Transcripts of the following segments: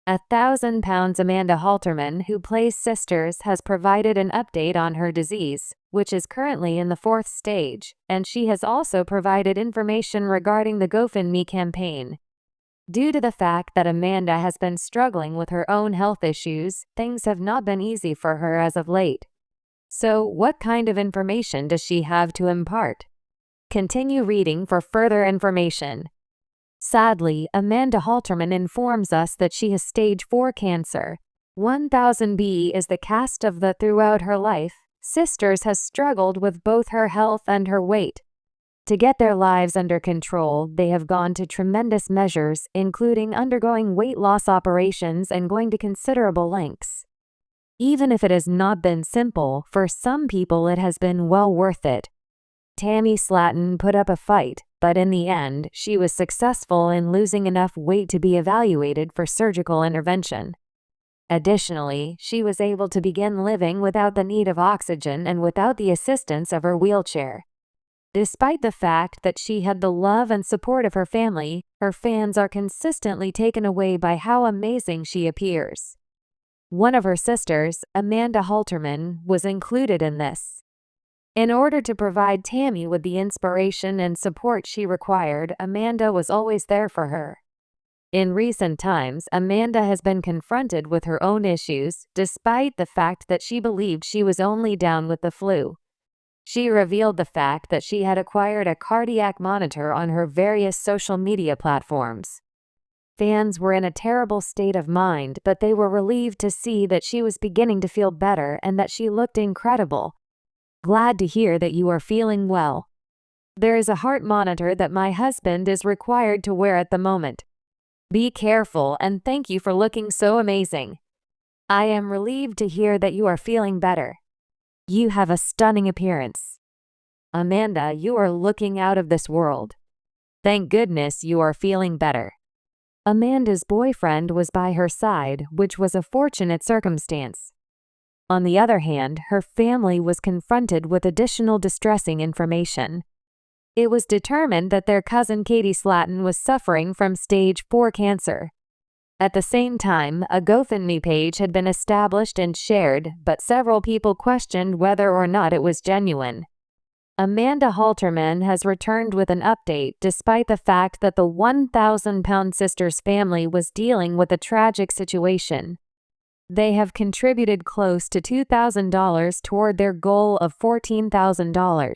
£1,000 Amanda Halterman, who plays Sisters, has provided an update on her disease, which is currently in the 4th stage, and she has also provided information regarding the GoFundMe campaign. Due to the fact that Amanda has been struggling with her own health issues, things have not been easy for her as of late. So, what kind of information does she have to impart? Continue reading for further information. Sadly, Amanda Halterman informs us that she has stage 4 cancer. 1000B is the cast of the throughout her life. Sisters has struggled with both her health and her weight. To get their lives under control, they have gone to tremendous measures, including undergoing weight loss operations and going to considerable lengths. Even if it has not been simple, for some people it has been well worth it. Tammy Slatton put up a fight, but in the end, she was successful in losing enough weight to be evaluated for surgical intervention. Additionally, she was able to begin living without the need of oxygen and without the assistance of her wheelchair. Despite the fact that she had the love and support of her family, her fans are consistently taken away by how amazing she appears. One of her sisters, Amanda Halterman, was included in this. In order to provide Tammy with the inspiration and support she required, Amanda was always there for her. In recent times, Amanda has been confronted with her own issues, despite the fact that she believed she was only down with the flu. She revealed the fact that she had acquired a cardiac monitor on her various social media platforms. Fans were in a terrible state of mind, but they were relieved to see that she was beginning to feel better and that she looked incredible. Glad to hear that you are feeling well. There is a heart monitor that my husband is required to wear at the moment. Be careful and thank you for looking so amazing. I am relieved to hear that you are feeling better. You have a stunning appearance. Amanda, you are looking out of this world. Thank goodness you are feeling better. Amanda's boyfriend was by her side, which was a fortunate circumstance. On the other hand, her family was confronted with additional distressing information. It was determined that their cousin Katie Slatton was suffering from stage 4 cancer. At the same time, a GoFundMe page had been established and shared, but several people questioned whether or not it was genuine. Amanda Halterman has returned with an update despite the fact that the £1,000 Sisters family was dealing with a tragic situation. They have contributed close to $2,000 toward their goal of $14,000.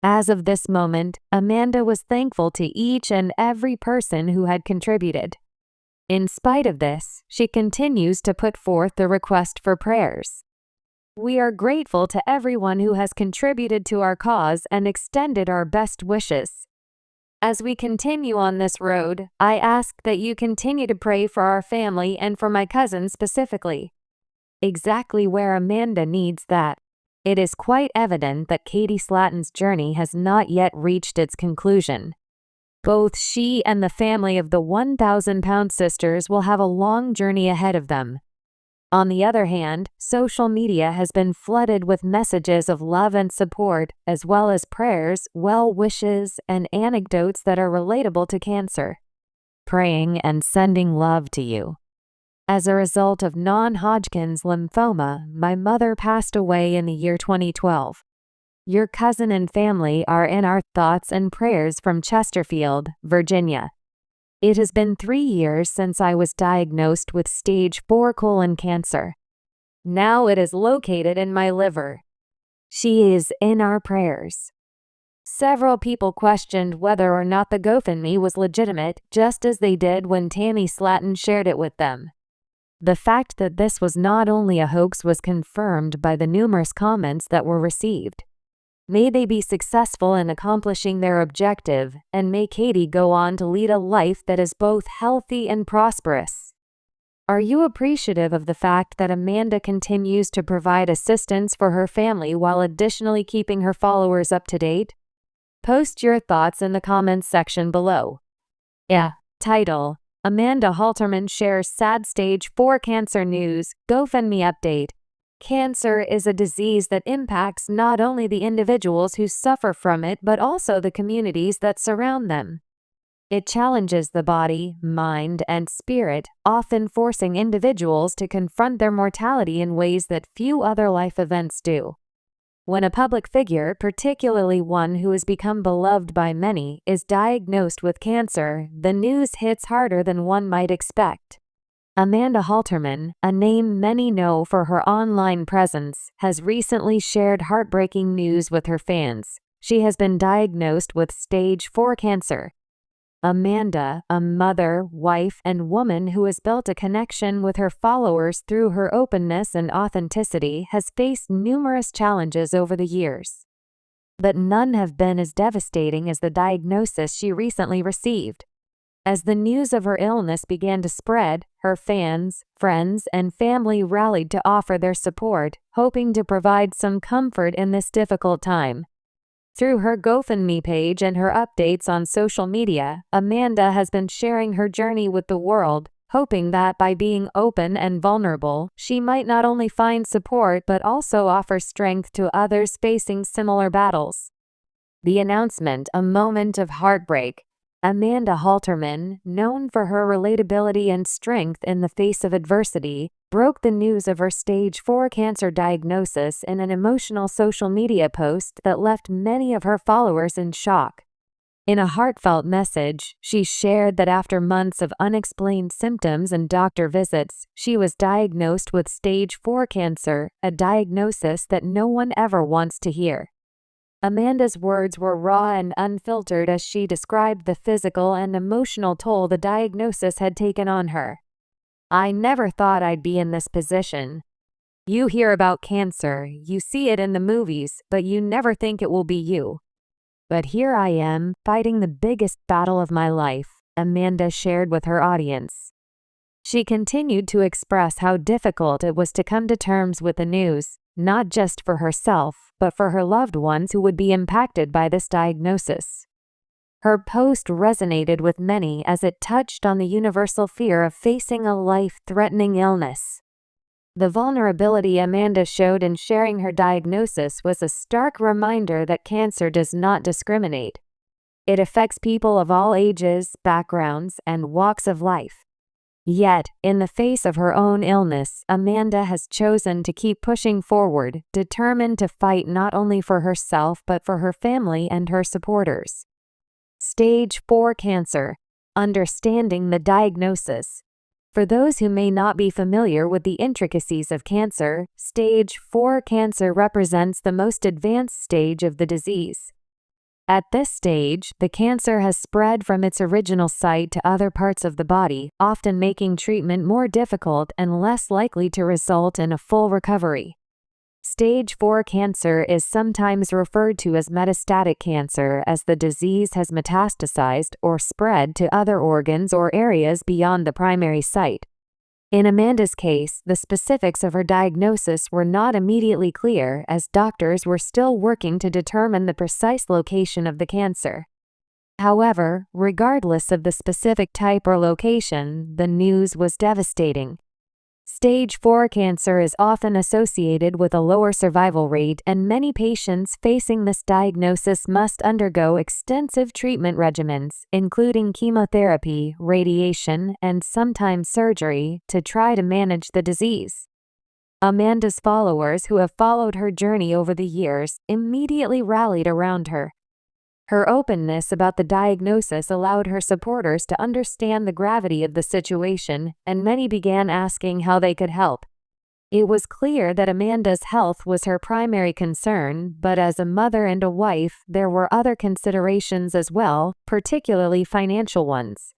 As of this moment, Amanda was thankful to each and every person who had contributed. In spite of this, she continues to put forth the request for prayers. We are grateful to everyone who has contributed to our cause and extended our best wishes. As we continue on this road, I ask that you continue to pray for our family and for my cousin specifically. Exactly where Amanda needs that. It is quite evident that Katie Slatton's journey has not yet reached its conclusion. Both she and the family of the £1,000 Sisters will have a long journey ahead of them. On the other hand, social media has been flooded with messages of love and support, as well as prayers, well wishes, and anecdotes that are relatable to cancer. Praying and sending love to you. As a result of non-Hodgkin's lymphoma, my mother passed away in the year 2012. Your cousin and family are in our thoughts and prayers from Chesterfield, Virginia. It has been 3 years since I was diagnosed with stage 4 colon cancer. Now it is located in my liver. She is in our prayers. Several people questioned whether or not the GoFundMe was legitimate, just as they did when Tammy Slatton shared it with them. The fact that this was not only a hoax was confirmed by the numerous comments that were received. May they be successful in accomplishing their objective, and may Katie go on to lead a life that is both healthy and prosperous. Are you appreciative of the fact that Amanda continues to provide assistance for her family while additionally keeping her followers up to date? Post your thoughts in the comments section below. Title: Amanda Halterman shares sad stage 4 cancer news, GoFundMe update. Cancer is a disease that impacts not only the individuals who suffer from it but also the communities that surround them. It challenges the body, mind, and spirit, often forcing individuals to confront their mortality in ways that few other life events do. When a public figure, particularly one who has become beloved by many, is diagnosed with cancer, the news hits harder than one might expect. Amanda Halterman, a name many know for her online presence, has recently shared heartbreaking news with her fans. She has been diagnosed with stage 4 cancer. Amanda, a mother, wife, and woman who has built a connection with her followers through her openness and authenticity, has faced numerous challenges over the years. But none have been as devastating as the diagnosis she recently received. As the news of her illness began to spread, her fans, friends, and family rallied to offer their support, hoping to provide some comfort in this difficult time. Through her GoFundMe page and her updates on social media, Amanda has been sharing her journey with the world, hoping that by being open and vulnerable, she might not only find support but also offer strength to others facing similar battles. The announcement, a moment of heartbreak. Amanda Halterman, known for her relatability and strength in the face of adversity, broke the news of her stage 4 cancer diagnosis in an emotional social media post that left many of her followers in shock. In a heartfelt message, she shared that after months of unexplained symptoms and doctor visits, she was diagnosed with stage 4 cancer, a diagnosis that no one ever wants to hear. Amanda's words were raw and unfiltered as she described the physical and emotional toll the diagnosis had taken on her. "I never thought I'd be in this position. You hear about cancer, you see it in the movies, but you never think it will be you. But here I am, fighting the biggest battle of my life," Amanda shared with her audience. She continued to express how difficult it was to come to terms with the news, not just for herself, but for her loved ones who would be impacted by this diagnosis. Her post resonated with many as it touched on the universal fear of facing a life-threatening illness. The vulnerability Amanda showed in sharing her diagnosis was a stark reminder that cancer does not discriminate. It affects people of all ages, backgrounds, and walks of life. Yet, in the face of her own illness, Amanda has chosen to keep pushing forward, determined to fight not only for herself but for her family and her supporters. Stage 4 cancer. Understanding the diagnosis. For those who may not be familiar with the intricacies of cancer, stage 4 cancer represents the most advanced stage of the disease. At this stage, the cancer has spread from its original site to other parts of the body, often making treatment more difficult and less likely to result in a full recovery. Stage 4 cancer is sometimes referred to as metastatic cancer as the disease has metastasized or spread to other organs or areas beyond the primary site. In Amanda's case, the specifics of her diagnosis were not immediately clear as doctors were still working to determine the precise location of the cancer. However, regardless of the specific type or location, the news was devastating. Stage 4 cancer is often associated with a lower survival rate, and many patients facing this diagnosis must undergo extensive treatment regimens, including chemotherapy, radiation, and sometimes surgery, to try to manage the disease. Amanda's followers, who have followed her journey over the years, immediately rallied around her. Her openness about the diagnosis allowed her supporters to understand the gravity of the situation, and many began asking how they could help. It was clear that Amanda's health was her primary concern, but as a mother and a wife, there were other considerations as well, particularly financial ones.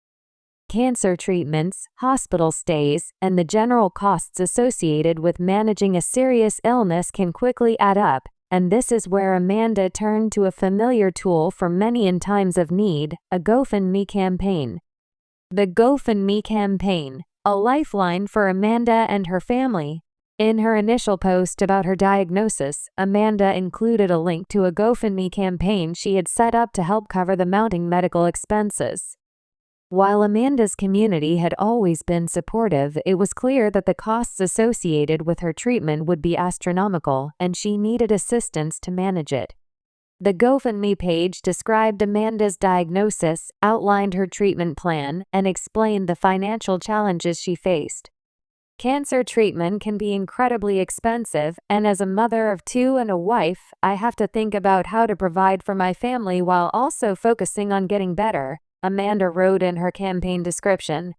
Cancer treatments, hospital stays, and the general costs associated with managing a serious illness can quickly add up. And this is where Amanda turned to a familiar tool for many in times of need, a GoFundMe campaign. The GoFundMe campaign, a lifeline for Amanda and her family. In her initial post about her diagnosis, Amanda included a link to a GoFundMe campaign she had set up to help cover the mounting medical expenses. While Amanda's community had always been supportive, it was clear that the costs associated with her treatment would be astronomical, and she needed assistance to manage it. The GoFundMe page described Amanda's diagnosis, outlined her treatment plan, and explained the financial challenges she faced. Cancer treatment can be incredibly expensive, and as a mother of 2 and a wife, I have to think about how to provide for my family while also focusing on getting better, Amanda wrote in her campaign description.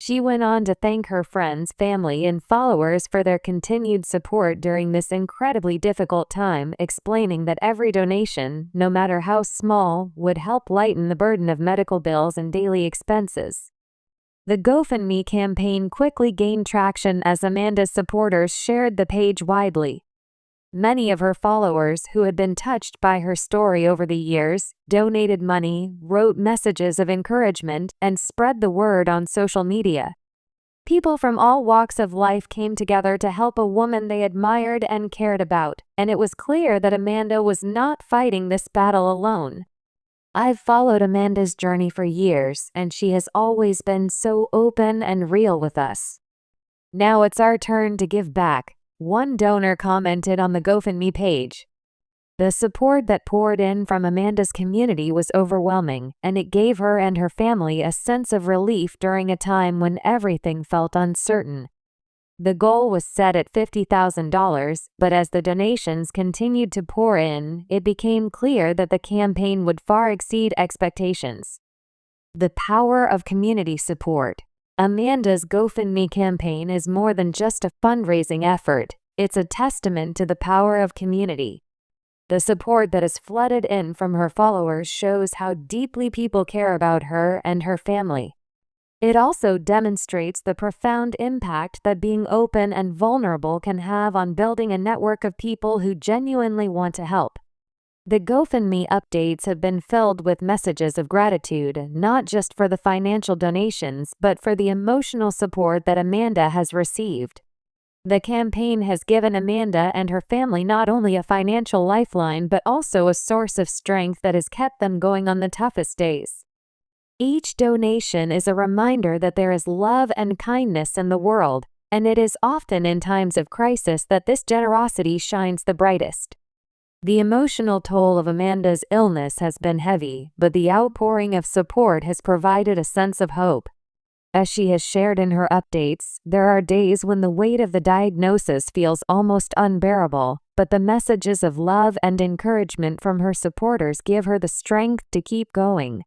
She went on to thank her friends, family, and followers for their continued support during this incredibly difficult time, explaining that every donation, no matter how small, would help lighten the burden of medical bills and daily expenses. The GoFundMe campaign quickly gained traction as Amanda's supporters shared the page widely. Many of her followers, who had been touched by her story over the years, donated money, wrote messages of encouragement, and spread the word on social media. People from all walks of life came together to help a woman they admired and cared about, and it was clear that Amanda was not fighting this battle alone. I've followed Amanda's journey for years, and she has always been so open and real with us. Now it's our turn to give back, one donor commented on the GoFundMe page. The support that poured in from Amanda's community was overwhelming, and it gave her and her family a sense of relief during a time when everything felt uncertain. The goal was set at $50,000, but as the donations continued to pour in, it became clear that the campaign would far exceed expectations. The power of community support. Amanda's GoFundMe campaign is more than just a fundraising effort, it's a testament to the power of community. The support that has flooded in from her followers shows how deeply people care about her and her family. It also demonstrates the profound impact that being open and vulnerable can have on building a network of people who genuinely want to help. The GoFundMe updates have been filled with messages of gratitude, not just for the financial donations, but for the emotional support that Amanda has received. The campaign has given Amanda and her family not only a financial lifeline, but also a source of strength that has kept them going on the toughest days. Each donation is a reminder that there is love and kindness in the world, and it is often in times of crisis that this generosity shines the brightest. The emotional toll of Amanda's illness has been heavy, but the outpouring of support has provided a sense of hope. As she has shared in her updates, there are days when the weight of the diagnosis feels almost unbearable, but the messages of love and encouragement from her supporters give her the strength to keep going.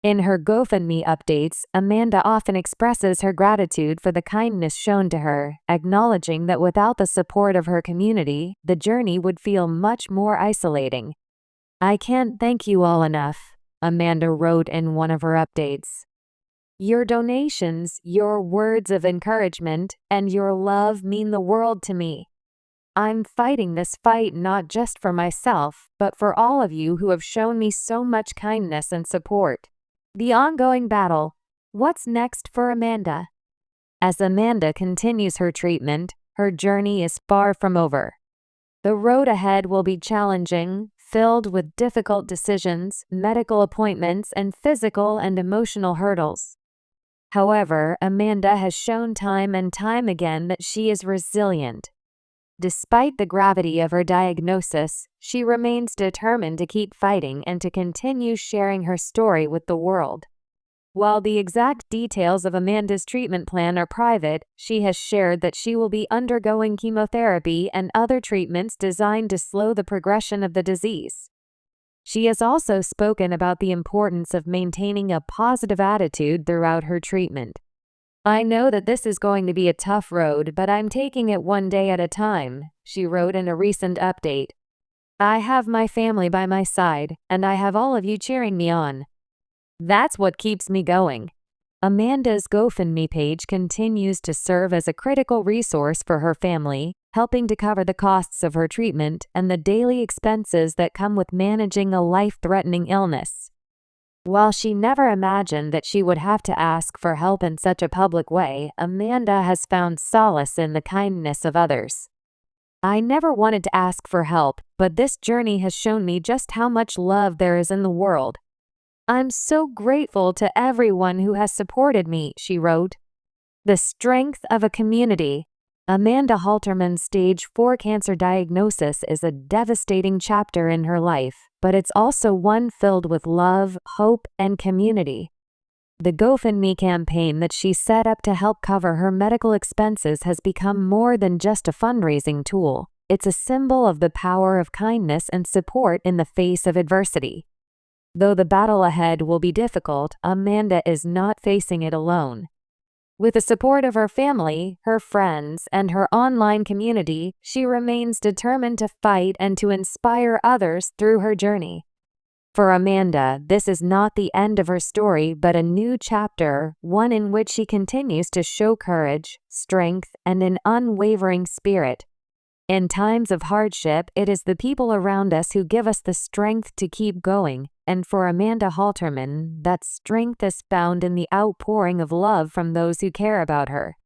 In her GoFundMe updates, Amanda often expresses her gratitude for the kindness shown to her, acknowledging that without the support of her community, the journey would feel much more isolating. "I can't thank you all enough," Amanda wrote in one of her updates. "Your donations, your words of encouragement, and your love mean the world to me. I'm fighting this fight not just for myself, but for all of you who have shown me so much kindness and support." The ongoing battle. What's next for Amanda? As Amanda continues her treatment, her journey is far from over. The road ahead will be challenging, filled with difficult decisions, medical appointments, and physical and emotional hurdles. However, Amanda has shown time and time again that she is resilient. Despite the gravity of her diagnosis, she remains determined to keep fighting and to continue sharing her story with the world. While the exact details of Amanda's treatment plan are private, she has shared that she will be undergoing chemotherapy and other treatments designed to slow the progression of the disease. She has also spoken about the importance of maintaining a positive attitude throughout her treatment. "I know that this is going to be a tough road, but I'm taking it one day at a time," she wrote in a recent update. "I have my family by my side, and I have all of you cheering me on. That's what keeps me going." Amanda's GoFundMe page continues to serve as a critical resource for her family, helping to cover the costs of her treatment and the daily expenses that come with managing a life-threatening illness. While she never imagined that she would have to ask for help in such a public way, Amanda has found solace in the kindness of others. "I never wanted to ask for help, but this journey has shown me just how much love there is in the world. I'm so grateful to everyone who has supported me," she wrote. "The strength of a community." Amanda Halterman's stage 4 cancer diagnosis is a devastating chapter in her life, but it's also one filled with love, hope, and community. The GoFundMe campaign that she set up to help cover her medical expenses has become more than just a fundraising tool. It's a symbol of the power of kindness and support in the face of adversity. Though the battle ahead will be difficult, Amanda is not facing it alone. With the support of her family, her friends, and her online community, she remains determined to fight and to inspire others through her journey. For Amanda, this is not the end of her story, but a new chapter, one in which she continues to show courage, strength, and an unwavering spirit. In times of hardship, it is the people around us who give us the strength to keep going, and for Amanda Halterman, that strength is found in the outpouring of love from those who care about her.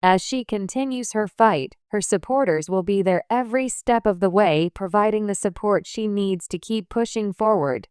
As she continues her fight, her supporters will be there every step of the way, providing the support she needs to keep pushing forward.